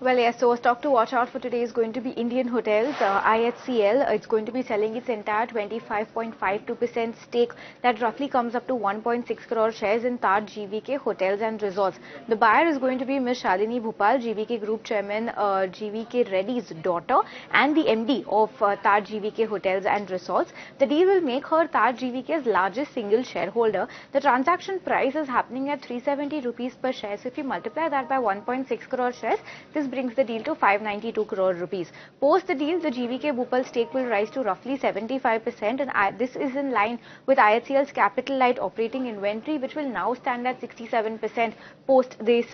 Well, yes, so a stock to watch out for today is going to be Indian Hotels, IHCL. It's going to be selling its entire 25.52% stake that roughly comes up to 1.6 crore shares in Taj GVK Hotels and Resorts. The buyer is going to be Ms. Shalini Bhupal, GVK Group Chairman, GVK Reddy's daughter, and the MD of Taj GVK Hotels and Resorts. The deal will make her Taj GVK's largest single shareholder. The transaction price is happening at 370 rupees per share. So if you multiply that by 1.6 crore shares, this brings the deal to 592 crore rupees. Post the deal, the GVK Bhupal stake will rise to roughly 75%, and this is in line with IHCL's capital light operating inventory, which will now stand at 67% post this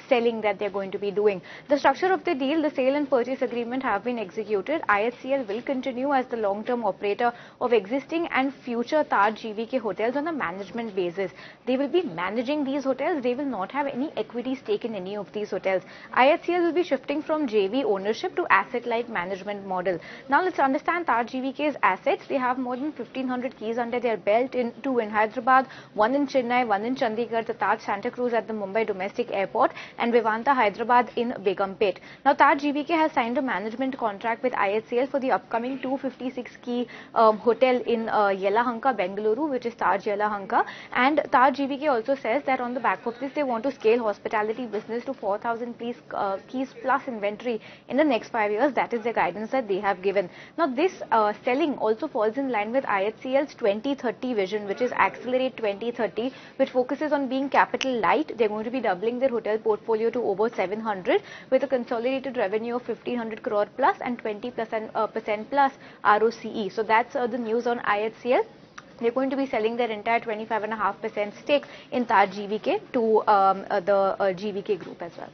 selling that they're going to be doing. The structure of the deal, the sale and purchase agreement have been executed. IHCL will continue as the long-term operator of existing and future Taj GVK hotels on a management basis. They will be managing these hotels. They will not have any equity stake in any of these hotels. IHCL will be shifting from JV ownership to asset-light management model. Now let's understand Taj GVK's assets. They have more than 1500 keys under their belt, two in Hyderabad, one in Chennai, one in Chandigarh, the Taj Santa Cruz at the Mumbai domestic airport, and Vivanta Hyderabad in Begumpet. Now Taj GVK has signed a management contract with IHCL for the upcoming 256 key hotel in Yelahanka, Bengaluru, which is Taj Yelahanka, and Taj GVK also says that on the back of this they want to scale hospitality business to 4000 keys plus inventory in the next 5 years. That is the guidance that they have given. Now this selling also falls in line with IHCL's 2030 vision, which is Accelerate 2030, which focuses on being capital light. They're going to be doubling their hotel portfolio to over 700 with a consolidated revenue of 1500 crore plus and 20% plus ROCE. So that's the news on IHCL. They're going to be selling their entire 25.5% stake in Taj GVK to the GVK group as well.